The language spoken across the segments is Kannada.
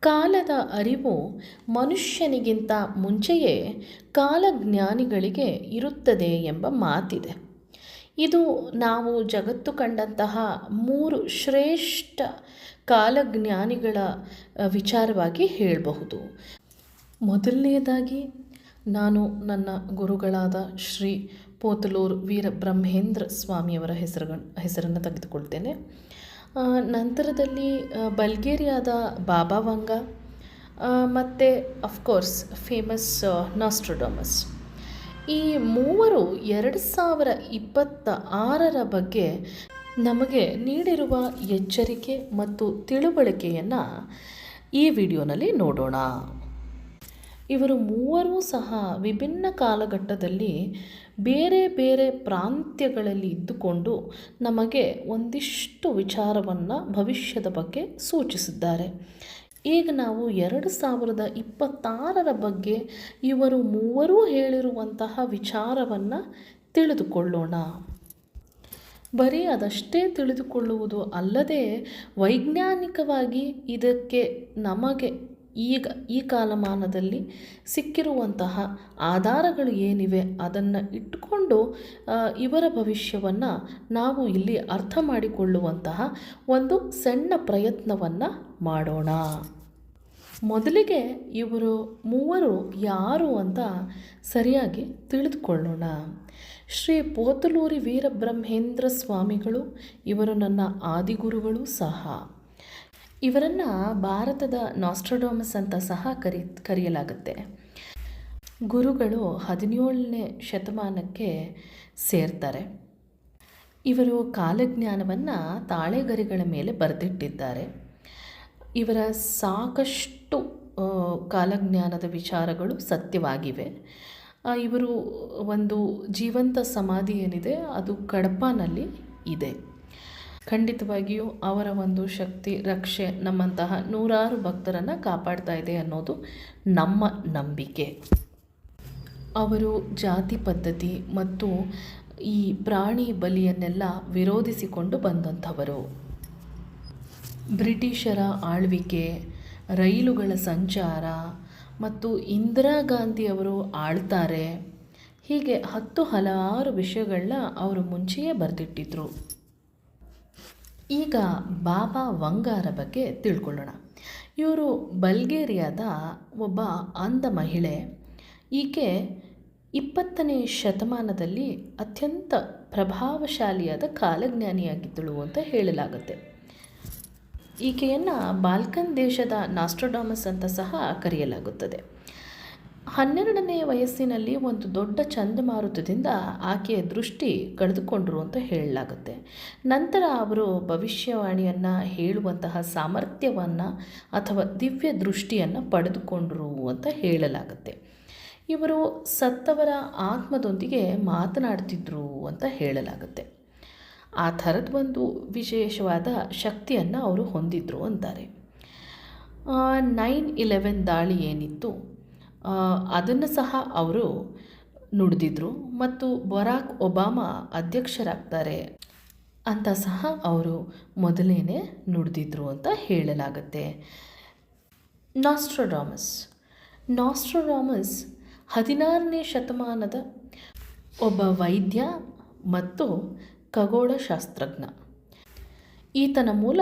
ಕಾಲದ ಅರಿವು ಮನುಷ್ಯನಿಗಿಂತ ಮುಂಚೆಯೇ ಕಾಲಜ್ಞಾನಿಗಳಿಗೆ ಇರುತ್ತದೆ ಎಂಬ ಮಾತಿದೆ. ಇದು ನಾವು ಜಗತ್ತು ಕಂಡಂತಹ 3 ಶ್ರೇಷ್ಠ ಕಾಲಜ್ಞಾನಿಗಳ ವಿಚಾರವಾಗಿ ಹೇಳಬಹುದು. ಮೊದಲನೆಯದಾಗಿ ನಾನು ನನ್ನ ಗುರುಗಳಾದ ಶ್ರೀ ಪೋತಲೂರು ವೀರಬ್ರಹ್ಮೇಂದ್ರ ಸ್ವಾಮಿಯವರ ಹೆಸರನ್ನು ತೆಗೆದುಕೊಳ್ತೇನೆ. ನಂತರದಲ್ಲಿ ಬಲ್ಗೇರಿಯಾದ ಬಾಬಾ ವಂಗ ಮತ್ತು ಅಫ್ಕೋರ್ಸ್ ಫೇಮಸ್ ನಾಸ್ಟ್ರಡಾಮಸ್. ಈ ಮೂವರು 2026 ಬಗ್ಗೆ ನಮಗೆ ನೀಡಿರುವ ಎಚ್ಚರಿಕೆ ಮತ್ತು ತಿಳುವಳಿಕೆಯನ್ನು ಈ ವಿಡಿಯೋನಲ್ಲಿ ನೋಡೋಣ. ಇವರು ಮೂವರೂ ಸಹ ವಿಭಿನ್ನ ಕಾಲಘಟ್ಟದಲ್ಲಿ ಬೇರೆ ಬೇರೆ ಪ್ರಾಂತ್ಯಗಳಲ್ಲಿ ಇದ್ದುಕೊಂಡು ನಮಗೆ ಒಂದಿಷ್ಟು ವಿಚಾರವನ್ನು ಭವಿಷ್ಯದ ಬಗ್ಗೆ ಸೂಚಿಸಿದ್ದಾರೆ. ಈಗ ನಾವು 2026 ಬಗ್ಗೆ ಇವರು ಮೂವರೂ ಹೇಳಿರುವಂತಹ ವಿಚಾರವನ್ನು ತಿಳಿದುಕೊಳ್ಳೋಣ. ಬರೀ ಅದಷ್ಟೇ ತಿಳಿದುಕೊಳ್ಳುವುದು ಅಲ್ಲದೆ ವೈಜ್ಞಾನಿಕವಾಗಿ ಇದಕ್ಕೆ ನಮಗೆ ಈಗ ಈ ಕಾಲಮಾನದಲ್ಲಿ ಸಿಕ್ಕಿರುವಂತಹ ಆಧಾರಗಳು ಏನಿವೆ ಅದನ್ನು ಇಟ್ಟುಕೊಂಡು ಇವರ ಭವಿಷ್ಯವನ್ನು ನಾವು ಇಲ್ಲಿ ಅರ್ಥ ಮಾಡಿಕೊಳ್ಳುವಂತಹ ಒಂದು ಸಣ್ಣ ಪ್ರಯತ್ನವನ್ನು ಮಾಡೋಣ. ಮೊದಲಿಗೆ ಇವರು ಮೂವರು ಯಾರು ಅಂತ ಸರಿಯಾಗಿ ತಿಳಿದುಕೊಳ್ಳೋಣ. ಶ್ರೀ ಪೋತಲೂರಿ ವೀರಬ್ರಹ್ಮೇಂದ್ರ ಸ್ವಾಮಿಗಳು ಇವರು ನನ್ನ ಆದಿಗುರುಗಳು ಸಹ. ಇವರನ್ನು ಭಾರತದ ನಾಸ್ಟ್ರಡಾಮಸ್ ಅಂತ ಸಹ ಕರೆಯಲಾಗುತ್ತೆ. ಗುರುಗಳು 17ನೇ ಶತಮಾನಕ್ಕೆ ಸೇರ್ತಾರೆ. ಇವರು ಕಾಲಜ್ಞಾನವನ್ನು ತಾಳೆಗರಿಗಳ ಮೇಲೆ ಬರೆದಿಟ್ಟಿದ್ದಾರೆ. ಇವರ ಸಾಕಷ್ಟು ಕಾಲಜ್ಞಾನದ ವಿಚಾರಗಳು ಸತ್ಯವಾಗಿವೆ. ಇವರು ಒಂದು ಜೀವಂತ ಸಮಾಧಿ ಏನಿದೆ ಅದು ಕಡಪನಲ್ಲಿ ಇದೆ. ಖಂಡಿತವಾಗಿಯೂ ಅವರ ಒಂದು ಶಕ್ತಿ ರಕ್ಷೆ ನಮ್ಮಂತಹ ನೂರಾರು ಭಕ್ತರನ್ನು ಕಾಪಾಡ್ತಾ ಇದೆ ಅನ್ನೋದು ನಮ್ಮ ನಂಬಿಕೆ. ಅವರು ಜಾತಿ ಪದ್ಧತಿ ಮತ್ತು ಈ ಪ್ರಾಣಿ ಬಲಿಯನ್ನೆಲ್ಲ ವಿರೋಧಿಸಿಕೊಂಡು ಬಂದಂಥವರು. ಬ್ರಿಟಿಷರ ಆಳ್ವಿಕೆ, ರೈಲುಗಳ ಸಂಚಾರ ಮತ್ತು ಇಂದಿರಾ ಗಾಂಧಿಯವರು ಆಳ್ತಾರೆ, ಹೀಗೆ ಹಲವಾರು ವಿಷಯಗಳನ್ನ ಅವರು ಮುಂಚೆಯೇ ಬರೆದಿಟ್ಟಿದ್ರು. ಈಗ ಬಾಬಾ ವಂಗಾರ ಬಗ್ಗೆ ತಿಳ್ಕೊಳ್ಳೋಣ. ಇವರು ಬಲ್ಗೇರಿಯಾದ ಒಬ್ಬ ಅಂಧ ಮಹಿಳೆ. ಈಕೆ 20ನೇ ಶತಮಾನದಲ್ಲಿ ಅತ್ಯಂತ ಪ್ರಭಾವಶಾಲಿಯಾದ ಕಾಲಜ್ಞಾನಿಯಾಗಿದ್ದಳು ಅಂತ ಹೇಳಲಾಗುತ್ತೆ. ಈಕೆಯನ್ನು ಬಾಲ್ಕನ್ ದೇಶದ ನಾಸ್ಟ್ರಡಾಮಸ್ ಅಂತ ಸಹ ಕರೆಯಲಾಗುತ್ತದೆ. 12ನೇ ವಯಸ್ಸಿನಲ್ಲಿ ಒಂದು ದೊಡ್ಡ ಚಂಡಮಾರುತದಿಂದ ಆಕೆಯ ದೃಷ್ಟಿ ಕಳೆದುಕೊಂಡರು ಅಂತ ಹೇಳಲಾಗುತ್ತೆ. ನಂತರ ಅವರು ಭವಿಷ್ಯವಾಣಿಯನ್ನು ಹೇಳುವಂತಹ ಸಾಮರ್ಥ್ಯವನ್ನು ಅಥವಾ ದಿವ್ಯ ದೃಷ್ಟಿಯನ್ನು ಪಡೆದುಕೊಂಡರು ಅಂತ ಹೇಳಲಾಗುತ್ತೆ. ಇವರು ಸತ್ತವರ ಆತ್ಮದೊಂದಿಗೆ ಮಾತನಾಡ್ತಿದ್ರು ಅಂತ ಹೇಳಲಾಗುತ್ತೆ. ಆ ಥರದ ಒಂದು ವಿಶೇಷವಾದ ಶಕ್ತಿಯನ್ನು ಅವರು ಹೊಂದಿದ್ರು ಅಂತಾರೆ. 9/11 ದಾಳಿ ಏನಿತ್ತು ಅದನ್ನು ಸಹ ಅವರು ನುಡಿದಿದ್ರು ಮತ್ತು ಬರಾಕ್ ಒಬಾಮಾ ಅಧ್ಯಕ್ಷರಾಗ್ತಾರೆ ಅಂತ ಸಹ ಅವರು ಮೊದಲೇನೆ ನುಡಿದಿದ್ರು ಅಂತ ಹೇಳಲಾಗುತ್ತೆ. ನಾಸ್ಟ್ರಡಾಮಸ್ 16ನೇ ಶತಮಾನದ ಒಬ್ಬ ವೈದ್ಯ ಮತ್ತು ಖಗೋಳಶಾಸ್ತ್ರಜ್ಞ. ಈತನ ಮೂಲ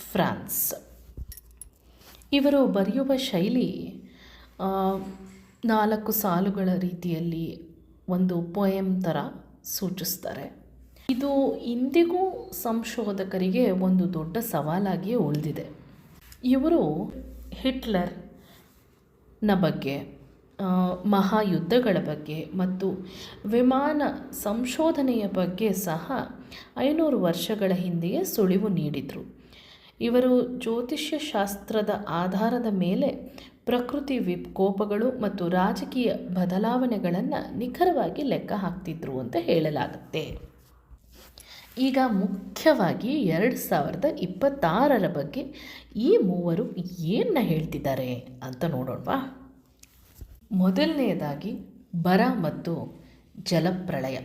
ಫ್ರಾನ್ಸ್. ಇವರು ಬರೆಯುವ ಶೈಲಿ 4 ಸಾಲುಗಳ ರೀತಿಯಲ್ಲಿ ಒಂದು ಪೊಯಮ್ ಥರ ಸೂಚಿಸ್ತಾರೆ. ಇದು ಇಂದಿಗೂ ಸಂಶೋಧಕರಿಗೆ ಒಂದು ದೊಡ್ಡ ಸವಾಲಾಗಿಯೇ ಉಳಿದಿದೆ. ಇವರು ಹಿಟ್ಲರ್ನ ಬಗ್ಗೆ, ಮಹಾಯುದ್ಧಗಳ ಬಗ್ಗೆ ಮತ್ತು ವಿಮಾನ ಸಂಶೋಧನೆಯ ಬಗ್ಗೆ ಸಹ 500 ವರ್ಷಗಳ ಹಿಂದೆಯೇ ಸುಳಿವು ನೀಡಿದರು. ಇವರು ಜ್ಯೋತಿಷ್ಯ ಶಾಸ್ತ್ರದ ಆಧಾರದ ಮೇಲೆ ಪ್ರಕೃತಿ ವಿಕೋಪಗಳು ಮತ್ತು ರಾಜಕೀಯ ಬದಲಾವಣೆಗಳನ್ನು ನಿಖರವಾಗಿ ಲೆಕ್ಕ ಹಾಕ್ತಿದ್ರು ಅಂತ ಹೇಳಲಾಗುತ್ತೆ. ಈಗ ಮುಖ್ಯವಾಗಿ 2026 ಬಗ್ಗೆ ಈ ಮೂವರು ಏನನ್ನ ಹೇಳ್ತಿದ್ದಾರೆ ಅಂತ ನೋಡೋಣವಾ. ಮೊದಲನೆಯದಾಗಿ ಬರ ಮತ್ತು ಜಲಪ್ರಳಯ.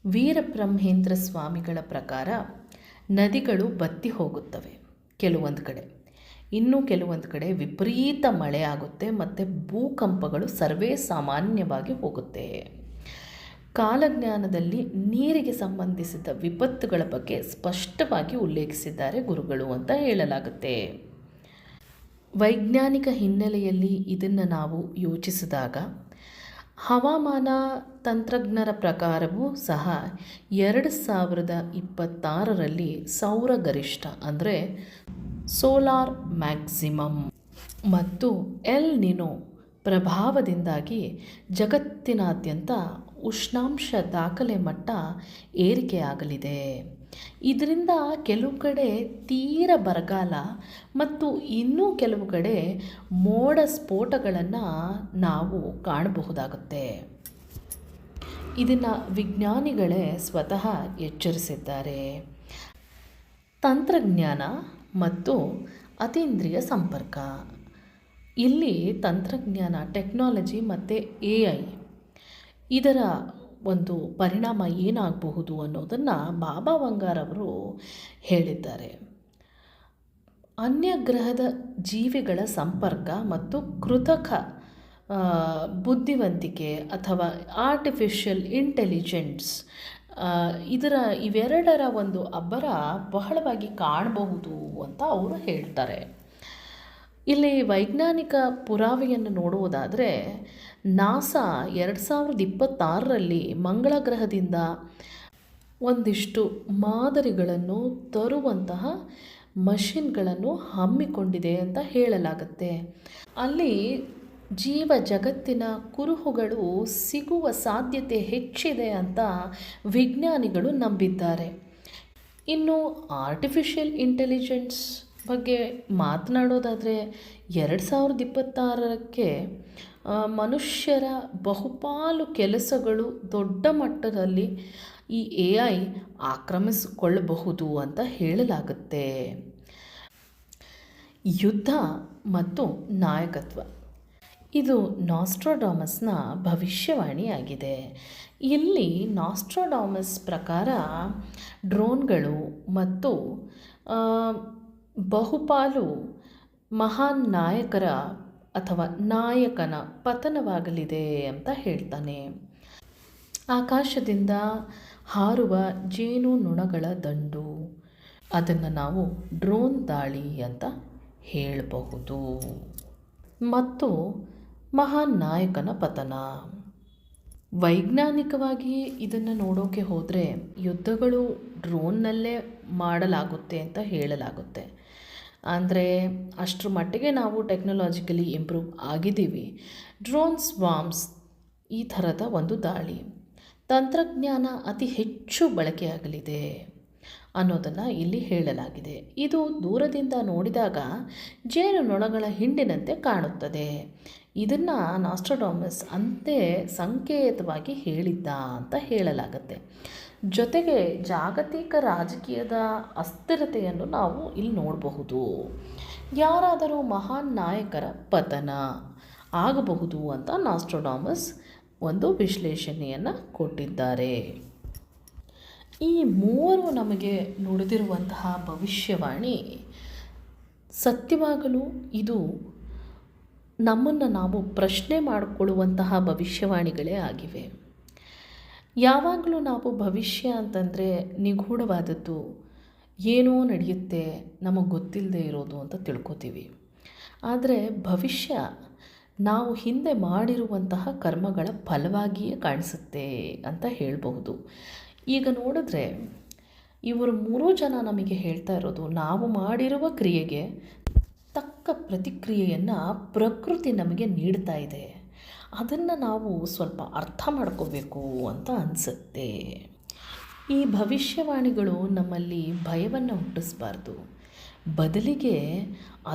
ವೀರಬ್ರಹ್ಮೇಂದ್ರ ಸ್ವಾಮಿಗಳ ಪ್ರಕಾರ ನದಿಗಳು ಬತ್ತಿ ಹೋಗುತ್ತವೆ ಕೆಲವೊಂದು ಕಡೆ. ಇನ್ನು ಕೆಲವೊಂದು ಕಡೆ ವಿಪರೀತ ಮಳೆ ಆಗುತ್ತೆ ಮತ್ತು ಭೂಕಂಪಗಳು ಸರ್ವೇ ಸಾಮಾನ್ಯವಾಗಿ ಹೋಗುತ್ತೆ. ಕಾಲಜ್ಞಾನದಲ್ಲಿ ನೀರಿಗೆ ಸಂಬಂಧಿಸಿದ ವಿಪತ್ತುಗಳ ಬಗ್ಗೆ ಸ್ಪಷ್ಟವಾಗಿ ಉಲ್ಲೇಖಿಸಿದ್ದಾರೆ ಗುರುಗಳು ಅಂತ ಹೇಳಲಾಗುತ್ತೆ. ವೈಜ್ಞಾನಿಕ ಹಿನ್ನೆಲೆಯಲ್ಲಿ ಇದನ್ನು ನಾವು ಯೋಚಿಸಿದಾಗ ಹವಾಮಾನ ತಂತ್ರಜ್ಞರ ಪ್ರಕಾರವೂ ಸಹ 2026ರಲ್ಲಿ ಸೌರ ಗರಿಷ್ಠ ಅಂದರೆ ಸೋಲಾರ್ ಮ್ಯಾಕ್ಸಿಮಮ್ ಮತ್ತು ಎಲ್ ನಿನೋ ಪ್ರಭಾವದಿಂದಾಗಿ ಜಗತ್ತಿನಾದ್ಯಂತ ಉಷ್ಣಾಂಶ ದಾಖಲೆ ಮಟ್ಟ ಏರಿಕೆಯಾಗಲಿದೆ. ಇದರಿಂದ ಕೆಲವು ಕಡೆ ತೀರ ಬರಗಾಲ ಮತ್ತು ಇನ್ನೂ ಕೆಲವು ಕಡೆ ಮೋಡ ಸ್ಫೋಟಗಳನ್ನು ನಾವು ಕಾಣಬಹುದಾಗುತ್ತೆ. ಇದನ್ನು ವಿಜ್ಞಾನಿಗಳೇ ಸ್ವತಃ ಎಚ್ಚರಿಸಿದ್ದಾರೆ. ತಂತ್ರಜ್ಞಾನ ಮತ್ತು ಅತೀಂದ್ರಿಯ ಸಂಪರ್ಕ. ಇಲ್ಲಿ ತಂತ್ರಜ್ಞಾನ, ಟೆಕ್ನಾಲಜಿ ಮತ್ತು AI ಇದರ ಒಂದು ಪರಿಣಾಮ ಏನಾಗಬಹುದು ಅನ್ನೋದನ್ನು ಬಾಬಾ ಬಂಗಾರ್ ಅವರು ಹೇಳಿದ್ದಾರೆ. ಅನ್ಯ ಗ್ರಹದ ಜೀವಿಗಳ ಸಂಪರ್ಕ ಮತ್ತು ಕೃತಕ ಬುದ್ಧಿವಂತಿಕೆ ಅಥವಾ ಆರ್ಟಿಫಿಷಿಯಲ್ ಇಂಟೆಲಿಜೆನ್ಸ್ ಇವೆರಡರ ಒಂದು ಅಬ್ಬರ ಬಹಳವಾಗಿ ಕಾಣಬಹುದು ಅಂತ ಅವರು ಹೇಳ್ತಾರೆ. ಇಲ್ಲಿ ವೈಜ್ಞಾನಿಕ ಪುರಾವೆಯನ್ನು ನೋಡುವುದಾದರೆ ನಾಸಾ 2026ರಲ್ಲಿ ಮಂಗಳ ಗ್ರಹದಿಂದ ಒಂದಿಷ್ಟು ಮಾದರಿಗಳನ್ನು ತರುವಂತಹ ಮಷಿನ್ಗಳನ್ನು ಹಮ್ಮಿಕೊಂಡಿದೆ ಅಂತ ಹೇಳಲಾಗುತ್ತೆ. ಅಲ್ಲಿ ಜೀವ ಜಗತ್ತಿನ ಕುರುಹುಗಳು ಸಿಗುವ ಸಾಧ್ಯತೆ ಹೆಚ್ಚಿದೆ ಅಂತ ವಿಜ್ಞಾನಿಗಳು ನಂಬಿದ್ದಾರೆ. ಇನ್ನು ಆರ್ಟಿಫಿಷಿಯಲ್ ಇಂಟೆಲಿಜೆನ್ಸ್ ಬಗ್ಗೆ ಮಾತನಾಡೋದಾದರೆ 2026ಕ್ಕೆ ಮನುಷ್ಯರ ಬಹುಪಾಲು ಕೆಲಸಗಳು ದೊಡ್ಡ ಮಟ್ಟದಲ್ಲಿ ಈ AI ಆಕ್ರಮಿಸಿಕೊಳ್ಳಬಹುದು ಅಂತ ಹೇಳಲಾಗುತ್ತೆ. ಯುದ್ಧ ಮತ್ತು ನಾಯಕತ್ವ ಇದು ನಾಸ್ಟ್ರಾಡಾಮಸ್ನ ಭವಿಷ್ಯವಾಣಿಯಾಗಿದೆ. ಇಲ್ಲಿ ನಾಸ್ಟ್ರಾಡಾಮಸ್ ಪ್ರಕಾರ ಡ್ರೋನ್ಗಳು ಮತ್ತು ಬಹುಪಾಲು ಮಹಾನ್ ನಾಯಕರ ಅಥವಾ ನಾಯಕನ ಪತನವಾಗಲಿದೆ ಅಂತ ಹೇಳ್ತಾನೆ. ಆಕಾಶದಿಂದ ಹಾರುವ ಜೇನು ನೊಣಗಳ ದಂಡು, ಅದನ್ನು ನಾವು ಡ್ರೋನ್ ದಾಳಿ ಅಂತ ಹೇಳಬಹುದು. ಮತ್ತು ಮಹಾನ್ ನಾಯಕನ ಪತನ. ವೈಜ್ಞಾನಿಕವಾಗಿ ಇದನ್ನು ನೋಡೋಕೆ ಹೋದರೆ ಯುದ್ಧಗಳು ಡ್ರೋನ್ನಲ್ಲೇ ಮಾಡಲಾಗುತ್ತೆ ಅಂತ ಹೇಳಲಾಗುತ್ತೆ. ಅಂದರೆ ಅಷ್ಟರ ಮಟ್ಟಿಗೆ ನಾವು ಟೆಕ್ನಾಲಜಿಕಲಿ ಇಂಪ್ರೂವ್ ಆಗಿದ್ದೀವಿ. ಡ್ರೋನ್ ಸ್ವಾಮ್ಸ್ ಈ ಥರದ ಒಂದು ದಾಳಿ ತಂತ್ರಜ್ಞಾನ ಅತಿ ಹೆಚ್ಚು ಬಳಕೆಯಾಗಲಿದೆ ಅನ್ನೋದನ್ನು ಇಲ್ಲಿ ಹೇಳಲಾಗಿದೆ. ಇದು ದೂರದಿಂದ ನೋಡಿದಾಗ ಜೇನು ನೊಣಗಳ ಹಿಂಡಿನಂತೆ ಕಾಣುತ್ತದೆ. ಇದನ್ನು ನಾಸ್ಟ್ರಾಡಾಮಸ್ ಅಂತೆ ಸಂಕೇತವಾಗಿ ಹೇಳಿದ್ದ ಅಂತ ಹೇಳಲಾಗುತ್ತೆ. ಜೊತೆಗೆ ಜಾಗತಿಕ ರಾಜಕೀಯದ ಅಸ್ಥಿರತೆಯನ್ನು ನಾವು ಇಲ್ಲಿ ನೋಡಬಹುದು. ಯಾರಾದರೂ ಮಹಾನ್ ನಾಯಕರ ಪತನ ಆಗಬಹುದು ಅಂತ ನಾಸ್ಟ್ರಾಡಾಮಸ್ ಒಂದು ವಿಶ್ಲೇಷಣೆಯನ್ನು ಕೊಟ್ಟಿದ್ದಾರೆ. ಈ ಮೂವರು ನಮಗೆ ನುಡಿದಿರುವಂತಹ ಭವಿಷ್ಯವಾಣಿ ಸತ್ಯವಾಗಲು ಇದು ನಮ್ಮನ್ನು ನಾವು ಪ್ರಶ್ನೆ ಮಾಡಿಕೊಳ್ಳುವಂತಹ ಭವಿಷ್ಯವಾಣಿಗಳೇ ಆಗಿವೆ. ಯಾವಾಗಲೂ ನಾವು ಭವಿಷ್ಯ ಅಂತಂದರೆ ನಿಗೂಢವಾದದ್ದು, ಏನೋ ನಡೆಯುತ್ತೆ ನಮಗೆ ಗೊತ್ತಿಲ್ಲದೆ ಇರೋದು ಅಂತ ತಿಳ್ಕೊತೀವಿ. ಆದರೆ ಭವಿಷ್ಯ ನಾವು ಹಿಂದೆ ಮಾಡಿರುವಂತಹ ಕರ್ಮಗಳ ಫಲವಾಗಿಯೇ ಕಾಣಿಸುತ್ತೆ ಅಂತ ಹೇಳಬಹುದು. ಈಗ ನೋಡಿದ್ರೆ ಇವರು 3 ಜನ ನಮಗೆ ಹೇಳ್ತಾ ಇರೋದು, ನಾವು ಮಾಡಿರುವ ಕ್ರಿಯೆಗೆ ತಕ್ಕ ಪ್ರತಿಕ್ರಿಯೆಯನ್ನು ಪ್ರಕೃತಿ ನಮಗೆ ನೀಡ್ತಾ ಇದೆ. ಅದನ್ನು ನಾವು ಸ್ವಲ್ಪ ಅರ್ಥ ಮಾಡ್ಕೋಬೇಕು ಅಂತ ಅನಿಸುತ್ತೆ. ಈ ಭವಿಷ್ಯವಾಣಿಗಳು ನಮ್ಮಲ್ಲಿ ಭಯವನ್ನು ಹುಟ್ಟಿಸಬಾರ್ದು, ಬದಲಿಗೆ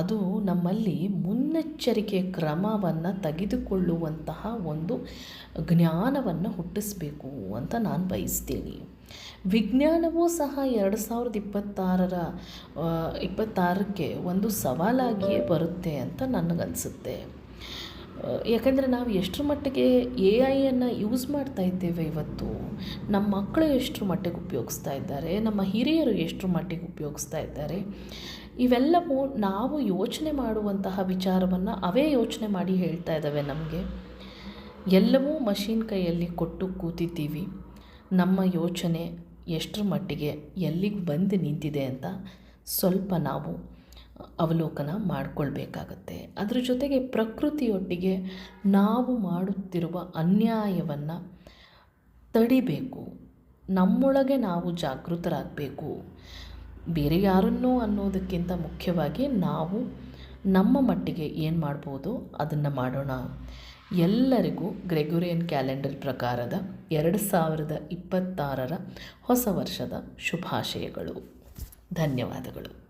ಅದು ನಮ್ಮಲ್ಲಿ ಮುನ್ನೆಚ್ಚರಿಕೆ ಕ್ರಮವನ್ನು ತೆಗೆದುಕೊಳ್ಳುವಂತಹ ಒಂದು ಜ್ಞಾನವನ್ನು ಹುಟ್ಟಿಸಬೇಕು ಅಂತ ನಾನು ಬಯಸ್ತೀನಿ. ವಿಜ್ಞಾನವೂ ಸಹ 2026ಕ್ಕೆ ಒಂದು ಸವಾಲಾಗಿಯೇ ಬರುತ್ತೆ ಅಂತ ನನಗನ್ಸುತ್ತೆ. ಯಾಕಂದರೆ ನಾವು ಎಷ್ಟರ ಮಟ್ಟಿಗೆ AI ಯೂಸ್ ಮಾಡ್ತಾ ಇದ್ದೇವೆ ಇವತ್ತು, ನಮ್ಮ ಮಕ್ಕಳು ಎಷ್ಟರ ಮಟ್ಟಿಗೆ ಉಪಯೋಗಿಸ್ತಾ ಇದ್ದಾರೆ, ನಮ್ಮ ಹಿರಿಯರು ಎಷ್ಟರ ಮಟ್ಟಿಗೆ ಉಪಯೋಗಿಸ್ತಾ ಇದ್ದಾರೆ, ಇವೆಲ್ಲವೂ ನಾವು ಯೋಚನೆ ಮಾಡುವಂತಹ ವಿಚಾರವನ್ನು ಅವೇ ಯೋಚನೆ ಮಾಡಿ ಹೇಳ್ತಾ ಇದ್ದಾವೆ ನಮಗೆ. ಎಲ್ಲವೂ ಮಷೀನ್ ಕೈಯಲ್ಲಿ ಕೊಟ್ಟು ಕೂತಿದ್ದೀವಿ. ನಮ್ಮ ಯೋಚನೆ ಎಷ್ಟರ ಮಟ್ಟಿಗೆ ಎಲ್ಲಿಗೆ ಬಂದು ನಿಂತಿದೆ ಅಂತ ಸ್ವಲ್ಪ ನಾವು ಅವಲೋಕನ ಮಾಡಿಕೊಳ್ಬೇಕಾಗತ್ತೆ. ಅದ್ರ ಜೊತೆಗೆ ಪ್ರಕೃತಿಯೊಟ್ಟಿಗೆ ನಾವು ಮಾಡುತ್ತಿರುವ ಅನ್ಯಾಯವನ್ನು ತಡಿಬೇಕು. ನಮ್ಮೊಳಗೆ ನಾವು ಜಾಗೃತರಾಗಬೇಕು. ಬೇರೆ ಯಾರನ್ನೋ ಅನ್ನೋದಕ್ಕಿಂತ ಮುಖ್ಯವಾಗಿ ನಾವು ನಮ್ಮ ಮಟ್ಟಿಗೆ ಏನು ಮಾಡ್ಬೋದು ಅದನ್ನು ಮಾಡೋಣ. ಎಲ್ಲರಿಗೂ ಗ್ರೆಗೋರಿಯನ್ ಕ್ಯಾಲೆಂಡರ್ ಪ್ರಕಾರದ 2026 ಹೊಸ ವರ್ಷದ ಶುಭಾಶಯಗಳು. ಧನ್ಯವಾದಗಳು.